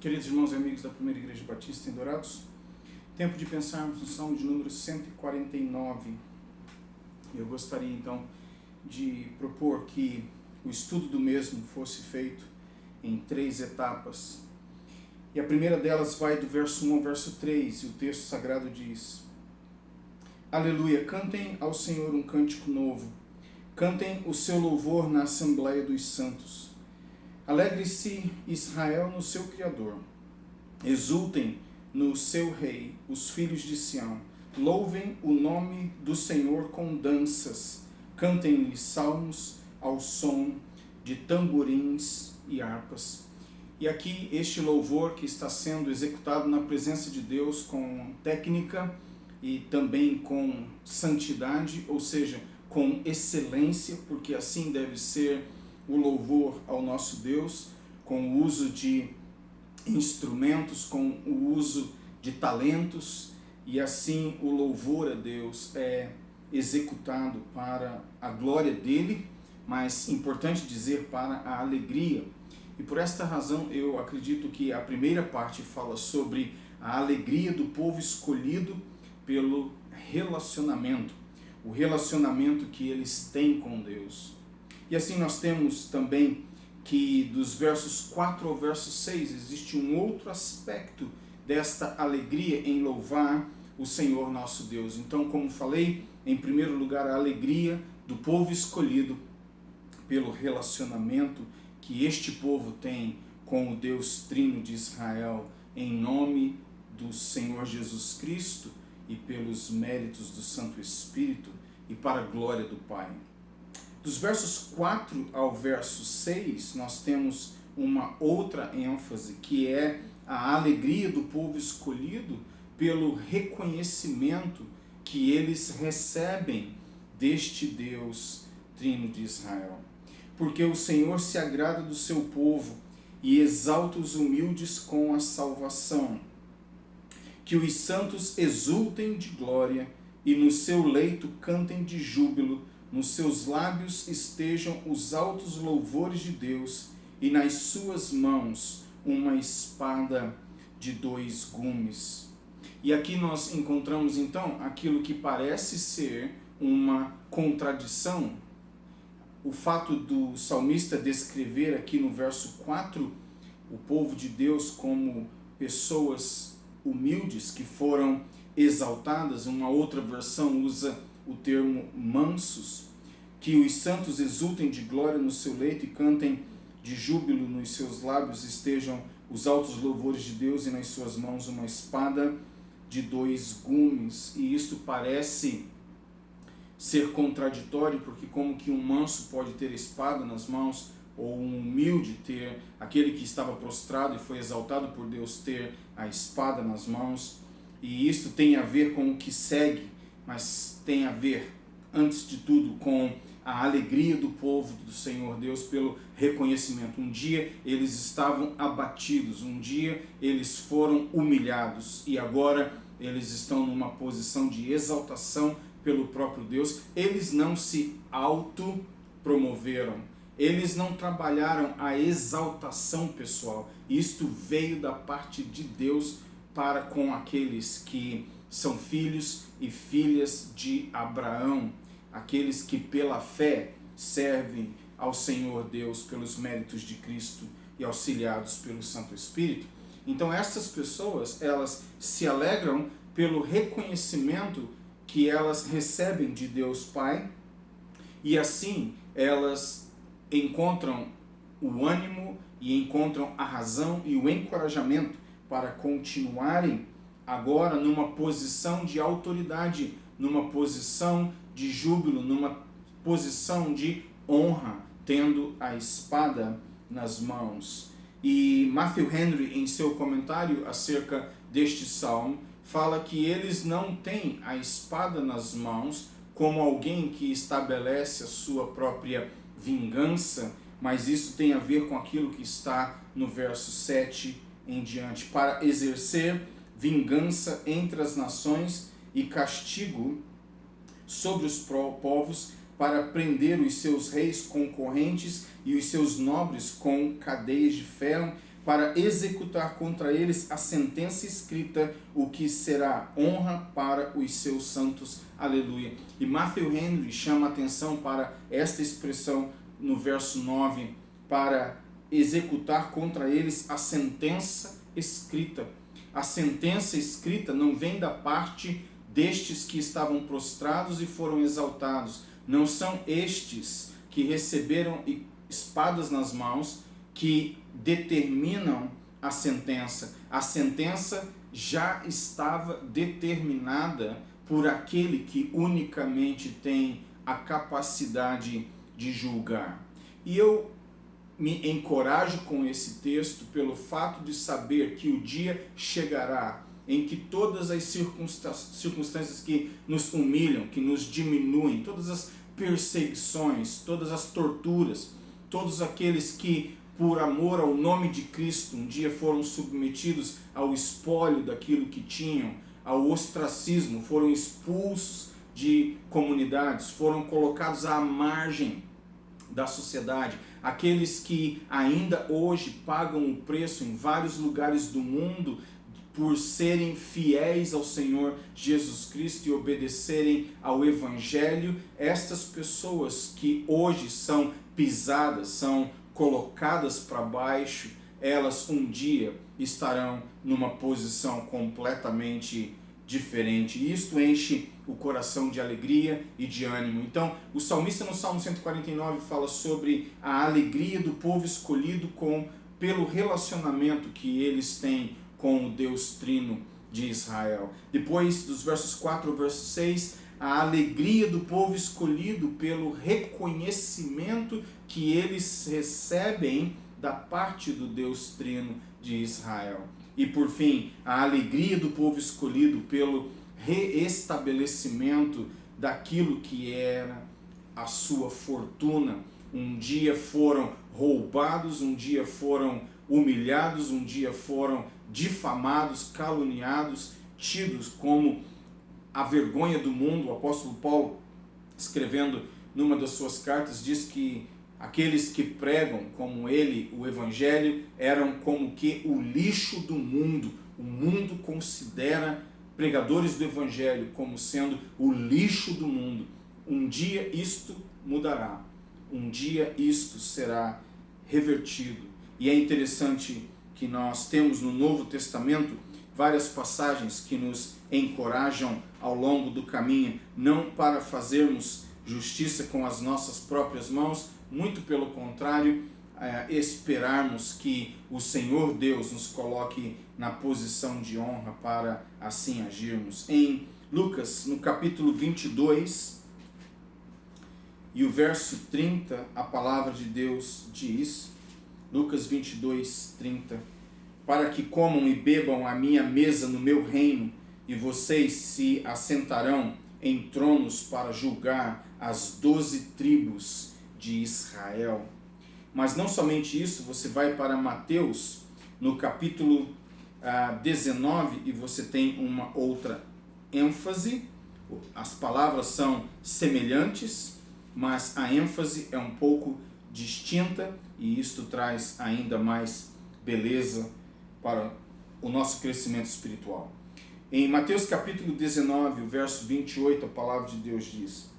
Queridos irmãos e amigos da Primeira Igreja Batista em Dourados, tempo de pensarmos no Salmo de número 149. Eu gostaria então de propor que o estudo do mesmo fosse feito em 3 etapas. E a primeira delas vai do verso 1 ao verso 3, e o texto sagrado diz: Aleluia, cantem ao Senhor um cântico novo, cantem o seu louvor na Assembleia dos Santos. Alegre-se Israel no seu Criador, exultem no seu Rei, os filhos de Sião, louvem o nome do Senhor com danças, cantem-lhe salmos ao som de tamborins e harpas. E aqui este louvor que está sendo executado na presença de Deus com técnica e também com santidade, ou seja, com excelência, porque assim deve ser o louvor ao nosso Deus, com o uso de instrumentos, com o uso de talentos, e assim o louvor a Deus é executado para a glória dele, mas importante dizer, para a alegria. E por esta razão eu acredito que a primeira parte fala sobre a alegria do povo escolhido pelo relacionamento, o relacionamento que eles têm com Deus. E assim nós temos também que dos versos 4 ao verso 6 existe um outro aspecto desta alegria em louvar o Senhor nosso Deus. Então, como falei, em primeiro lugar, a alegria do povo escolhido pelo relacionamento que este povo tem com o Deus Trino de Israel, em nome do Senhor Jesus Cristo e pelos méritos do Santo Espírito e para a glória do Pai. Dos versos 4 ao verso 6, nós temos uma outra ênfase, que é a alegria do povo escolhido pelo reconhecimento que eles recebem deste Deus Trino de Israel. Porque o Senhor se agrada do seu povo e exalta os humildes com a salvação. Que os santos exultem de glória e no seu leito cantem de júbilo, nos seus lábios estejam os altos louvores de Deus e nas suas mãos uma espada de 2 gumes. E aqui nós encontramos então aquilo que parece ser uma contradição. O fato do salmista descrever aqui no verso 4 o povo de Deus como pessoas humildes que foram exaltadas, uma outra versão usa o termo mansos, que os santos exultem de glória no seu leito e cantem de júbilo, nos seus lábios estejam os altos louvores de Deus e nas suas mãos uma espada de 2 gumes. E isto parece ser contraditório, porque como que um manso pode ter espada nas mãos, ou um humilde ter, aquele que estava prostrado e foi exaltado por Deus, ter a espada nas mãos? E isto tem a ver com o que segue, mas tem a ver, antes de tudo, com a alegria do povo do Senhor Deus pelo reconhecimento. Um dia eles estavam abatidos, um dia eles foram humilhados e agora eles estão numa posição de exaltação pelo próprio Deus. Eles não se autopromoveram, eles não trabalharam a exaltação pessoal. Isto veio da parte de Deus para com aqueles que são filhos e filhas de Abraão, aqueles que pela fé servem ao Senhor Deus pelos méritos de Cristo e auxiliados pelo Santo Espírito. Então essas pessoas, elas se alegram pelo reconhecimento que elas recebem de Deus Pai, e assim elas encontram o ânimo e encontram a razão e o encorajamento para continuarem agora numa posição de autoridade, numa posição de júbilo, numa posição de honra, tendo a espada nas mãos. E Matthew Henry, em seu comentário acerca deste salmo, fala que eles não têm a espada nas mãos como alguém que estabelece a sua própria vingança, mas isso tem a ver com aquilo que está no verso 7 em diante, para exercer vingança entre as nações e castigo sobre os povos, para prender os seus reis com correntes e os seus nobres com cadeias de ferro, para executar contra eles a sentença escrita, o que será honra para os seus santos. Aleluia. E Matthew Henry chama a atenção para esta expressão no verso 9, para executar contra eles a sentença escrita. A sentença escrita não vem da parte destes que estavam prostrados e foram exaltados. Não são estes que receberam espadas nas mãos que determinam a sentença. A sentença já estava determinada por aquele que unicamente tem a capacidade de julgar. E eu me encorajo com esse texto pelo fato de saber que o dia chegará em que todas as circunstâncias que nos humilham, que nos diminuem, todas as perseguições, todas as torturas, todos aqueles que por amor ao nome de Cristo um dia foram submetidos ao espólio daquilo que tinham, ao ostracismo, foram expulsos de comunidades, foram colocados à margem da sociedade, aqueles que ainda hoje pagam o preço em vários lugares do mundo por serem fiéis ao Senhor Jesus Cristo e obedecerem ao Evangelho. Estas pessoas que hoje são pisadas, são colocadas para baixo, elas um dia estarão numa posição completamente diferente. E isto enche o coração de alegria e de ânimo. Então, o salmista no Salmo 149 fala sobre a alegria do povo escolhido pelo relacionamento que eles têm com o Deus Trino de Israel. Depois dos versos 4 ao verso 6, a alegria do povo escolhido pelo reconhecimento que eles recebem da parte do Deus Trino de Israel. E por fim, a alegria do povo escolhido pelo reestabelecimento daquilo que era a sua fortuna. Um dia foram roubados, um dia foram humilhados, um dia foram difamados, caluniados, tidos como a vergonha do mundo. O apóstolo Paulo, escrevendo numa das suas cartas, diz que aqueles que pregam como ele o evangelho eram como que o lixo do mundo. O mundo considera pregadores do evangelho como sendo o lixo do mundo. Um dia isto mudará. Um dia isto será revertido. E é interessante que nós temos no Novo Testamento várias passagens que nos encorajam ao longo do caminho, não para fazermos justiça com as nossas próprias mãos, muito pelo contrário, esperarmos que o Senhor Deus nos coloque na posição de honra para assim agirmos. Em Lucas, no capítulo 22, e o verso 30, a palavra de Deus diz, Lucas 22, 30, para que comam e bebam à minha mesa no meu reino, e vocês se assentarão em tronos para julgar as 12 tribos de Israel. Mas não somente isso, você vai para Mateus, no capítulo 19, e você tem uma outra ênfase. As palavras são semelhantes, mas a ênfase é um pouco distinta, e isto traz ainda mais beleza para o nosso crescimento espiritual. Em Mateus capítulo 19, o verso 28, a palavra de Deus diz: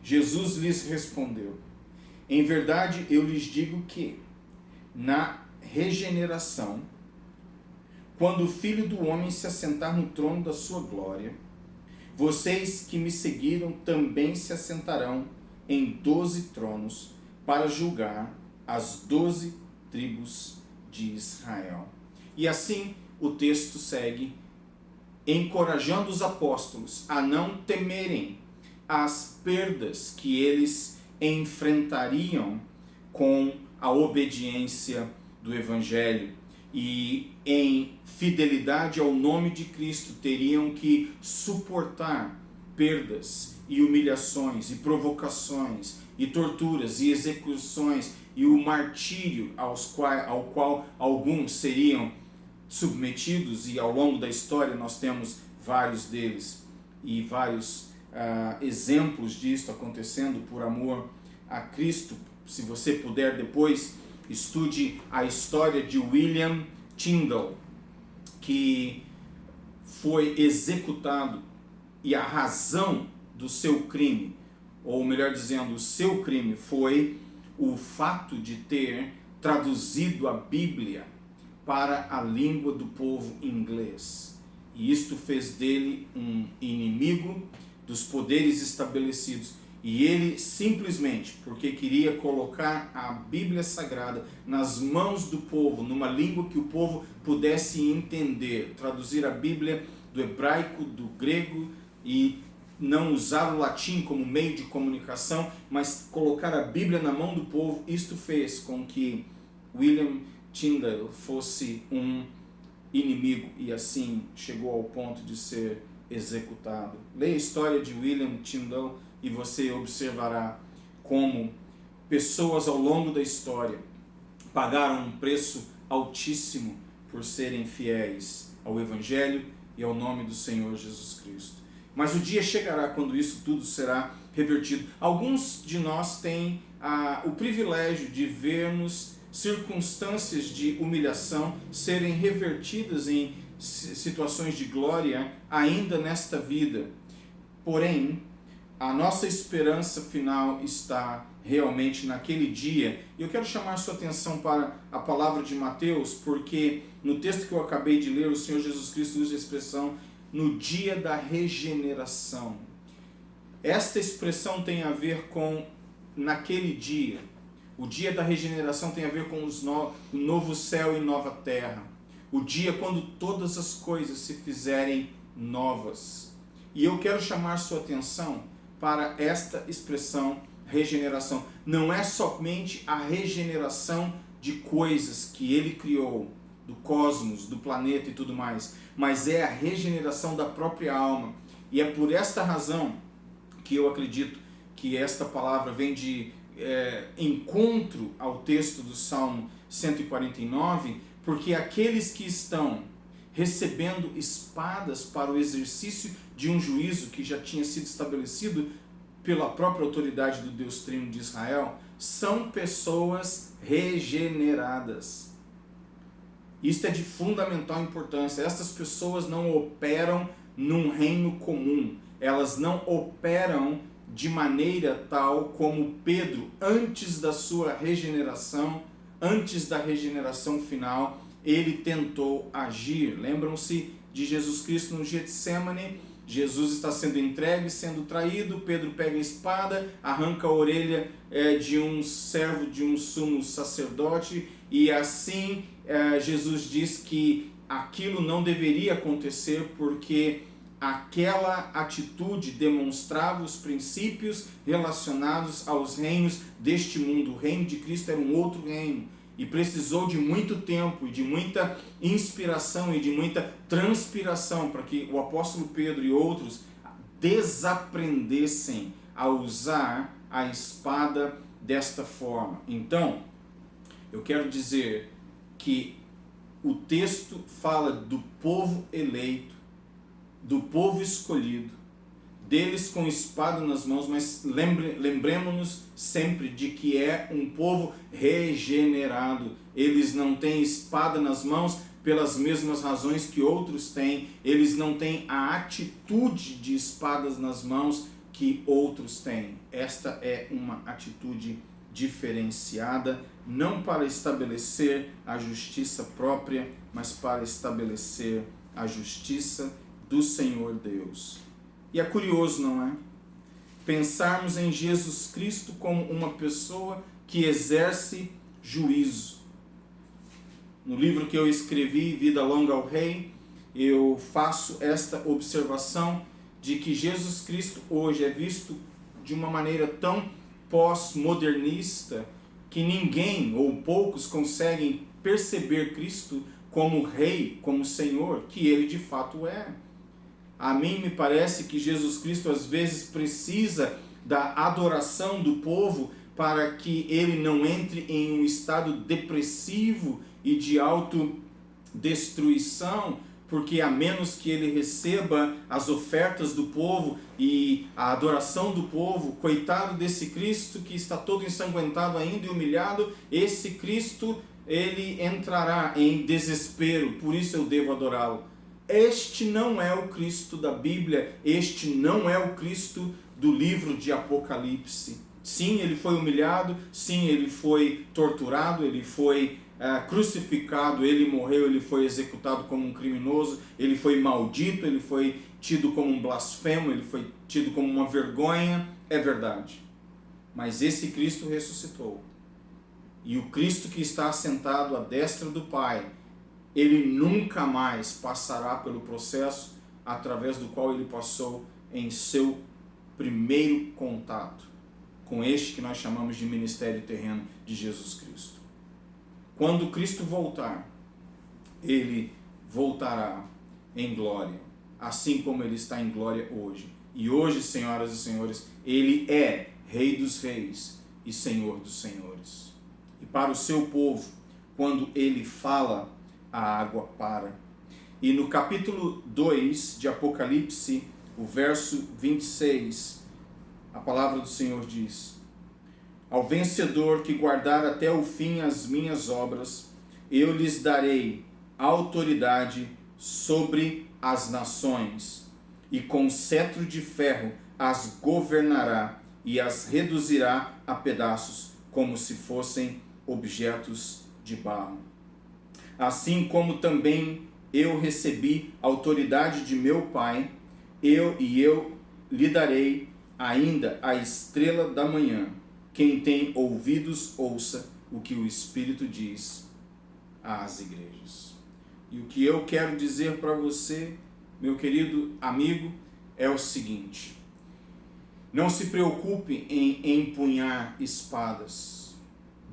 Jesus lhes respondeu: em verdade eu lhes digo que, na regeneração, quando o Filho do Homem se assentar no trono da sua glória, vocês que me seguiram também se assentarão em 12 tronos para julgar as 12 tribos de Israel. E assim o texto segue, encorajando os apóstolos a não temerem as perdas que eles enfrentariam com a obediência do Evangelho. E em fidelidade ao nome de Cristo teriam que suportar perdas e humilhações e provocações e torturas e execuções e o martírio ao qual alguns seriam submetidos, e ao longo da história nós temos vários deles e vários exemplos disto acontecendo por amor a Cristo. Se você puder depois Estude a história de William Tyndale, que foi executado, e a razão do seu crime, ou melhor dizendo, o seu crime foi o fato de ter traduzido a Bíblia para a língua do povo inglês. E isto fez dele um inimigo dos poderes estabelecidos. E ele simplesmente, porque queria colocar a Bíblia Sagrada nas mãos do povo, numa língua que o povo pudesse entender, traduzir a Bíblia do hebraico, do grego, e não usar o latim como meio de comunicação, mas colocar a Bíblia na mão do povo, isto fez com que William Tyndale fosse um inimigo e assim chegou ao ponto de ser executado. Leia a história de William Tyndale e você observará como pessoas ao longo da história pagaram um preço altíssimo por serem fiéis ao Evangelho e ao nome do Senhor Jesus Cristo. Mas o dia chegará quando isso tudo será revertido. Alguns de nós têm o privilégio de vermos circunstâncias de humilhação serem revertidas em situações de glória ainda nesta vida. Porém, a nossa esperança final está realmente naquele dia. E eu quero chamar a sua atenção para a palavra de Mateus, porque no texto que eu acabei de ler, o Senhor Jesus Cristo usa a expressão no dia da regeneração. Esta expressão tem a ver com naquele dia. O dia da regeneração tem a ver com o novo céu e nova terra. O dia quando todas as coisas se fizerem novas. E eu quero chamar sua atenção para esta expressão regeneração. Não é somente a regeneração de coisas que ele criou, do cosmos, do planeta e tudo mais, mas é a regeneração da própria alma. E é por esta razão que eu acredito que esta palavra vem de encontro ao texto do Salmo 149, porque aqueles que estão recebendo espadas para o exercício de um juízo que já tinha sido estabelecido pela própria autoridade do Deus Trino de Israel, são pessoas regeneradas. Isto é de fundamental importância. Estas pessoas não operam num reino comum. Elas não operam de maneira tal como Pedro, antes da sua regeneração, antes da regeneração final, ele tentou agir. Lembram-se de Jesus Cristo no Getsêmani? Jesus está sendo entregue, sendo traído, Pedro pega a espada, arranca a orelha de um servo de um sumo sacerdote, e assim Jesus diz que aquilo não deveria acontecer porque aquela atitude demonstrava os princípios relacionados aos reinos deste mundo. O reino de Cristo era um outro reino e precisou de muito tempo e de muita inspiração e de muita transpiração para que o apóstolo Pedro e outros desaprendessem a usar a espada desta forma. Então, eu quero dizer que o texto fala do povo eleito, do povo escolhido, deles com espada nas mãos, mas lembremos-nos sempre de que é um povo regenerado. Eles não têm espada nas mãos pelas mesmas razões que outros têm, eles não têm a atitude de espadas nas mãos que outros têm. Esta é uma atitude diferenciada, não para estabelecer a justiça própria, mas para estabelecer a justiça do Senhor Deus. E é curioso, não é? Pensarmos em Jesus Cristo como uma pessoa que exerce juízo. No livro que eu escrevi, Vida Longa ao Rei, eu faço esta observação de que Jesus Cristo hoje é visto de uma maneira tão pós-modernista que ninguém ou poucos conseguem perceber Cristo como Rei, como Senhor, que Ele de fato é. A mim me parece que Jesus Cristo às vezes precisa da adoração do povo para que ele não entre em um estado depressivo e de autodestruição, porque a menos que ele receba as ofertas do povo e a adoração do povo, coitado desse Cristo que está todo ensanguentado ainda e humilhado, esse Cristo, ele entrará em desespero, por isso eu devo adorá-lo. Este não é o Cristo da Bíblia, este não é o Cristo do livro de Apocalipse. Sim, ele foi humilhado, sim, ele foi torturado, ele foi crucificado, ele morreu, ele foi executado como um criminoso, ele foi maldito, ele foi tido como um blasfemo, ele foi tido como uma vergonha, é verdade. Mas esse Cristo ressuscitou. E o Cristo que está assentado à destra do Pai, ele nunca mais passará pelo processo através do qual ele passou em seu primeiro contato com este que nós chamamos de ministério terreno de Jesus Cristo. Quando Cristo voltar, ele voltará em glória, assim como ele está em glória hoje. E hoje, senhoras e senhores, ele é Rei dos Reis e Senhor dos Senhores. E para o seu povo, quando ele fala, a água para. E no capítulo 2 de Apocalipse, o verso 26, a palavra do Senhor diz: ao vencedor que guardar até o fim as minhas obras, eu lhes darei autoridade sobre as nações, e com cetro de ferro as governará e as reduzirá a pedaços, como se fossem objetos de barro. Assim como também eu recebi autoridade de meu Pai, eu lhe darei ainda a estrela da manhã. Quem tem ouvidos, ouça o que o Espírito diz às igrejas. E o que eu quero dizer para você, meu querido amigo, é o seguinte: não se preocupe em empunhar espadas.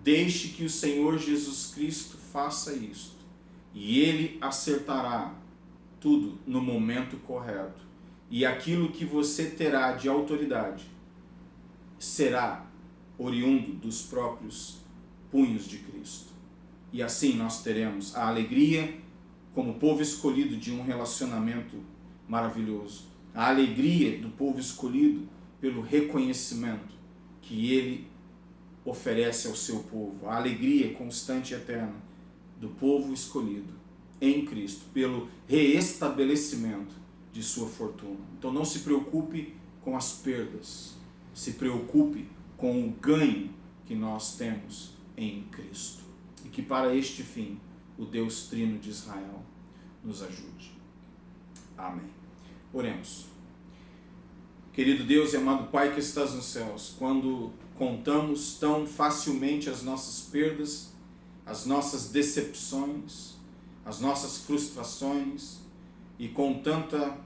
Deixe que o Senhor Jesus Cristo faça isto. E Ele acertará tudo no momento correto. E aquilo que você terá de autoridade será oriundo dos próprios punhos de Cristo. E assim nós teremos a alegria como povo escolhido de um relacionamento maravilhoso. A alegria do povo escolhido pelo reconhecimento que Ele oferece ao seu povo. A alegria constante e eterna do povo escolhido em Cristo, pelo reestabelecimento de sua fortuna. Então não se preocupe com as perdas, se preocupe com o ganho que nós temos em Cristo. E que para este fim o Deus Trino de Israel nos ajude. Amém. Oremos. Querido Deus e amado Pai que estás nos céus, quando contamos tão facilmente as nossas perdas, as nossas decepções, as nossas frustrações, e com tanta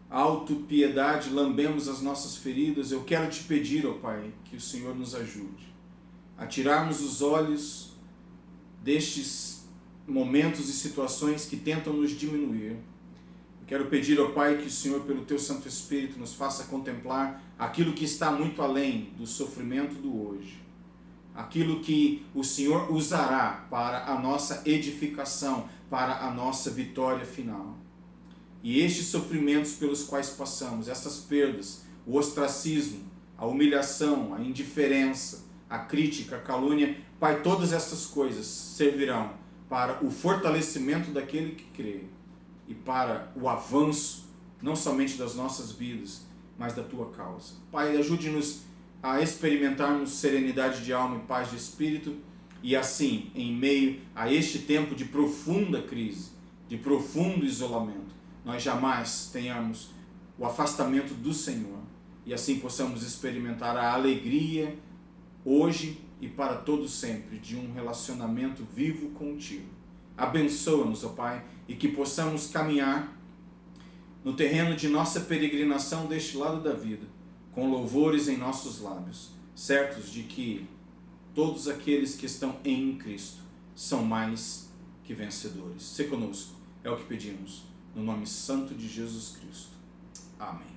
autopiedade lambemos as nossas feridas, eu quero te pedir, ó Pai, que o Senhor nos ajude a tirarmos os olhos destes momentos e situações que tentam nos diminuir. Eu quero pedir, ó Pai, que o Senhor, pelo Teu Santo Espírito, nos faça contemplar aquilo que está muito além do sofrimento do hoje, aquilo que o Senhor usará para a nossa edificação, para a nossa vitória final. E estes sofrimentos pelos quais passamos, essas perdas, o ostracismo, a humilhação, a indiferença, a crítica, a calúnia, Pai, todas estas coisas servirão para o fortalecimento daquele que crê e para o avanço, não somente das nossas vidas, mas da Tua causa. Pai, ajude-nos a experimentarmos serenidade de alma e paz de espírito, e assim, em meio a este tempo de profunda crise, de profundo isolamento, nós jamais tenhamos o afastamento do Senhor, e assim possamos experimentar a alegria hoje e para todo sempre de um relacionamento vivo contigo. Abençoa-nos, ó Pai, e que possamos caminhar no terreno de nossa peregrinação deste lado da vida, com louvores em nossos lábios, certos de que todos aqueles que estão em Cristo são mais que vencedores. Se conosco, é o que pedimos, no nome santo de Jesus Cristo. Amém.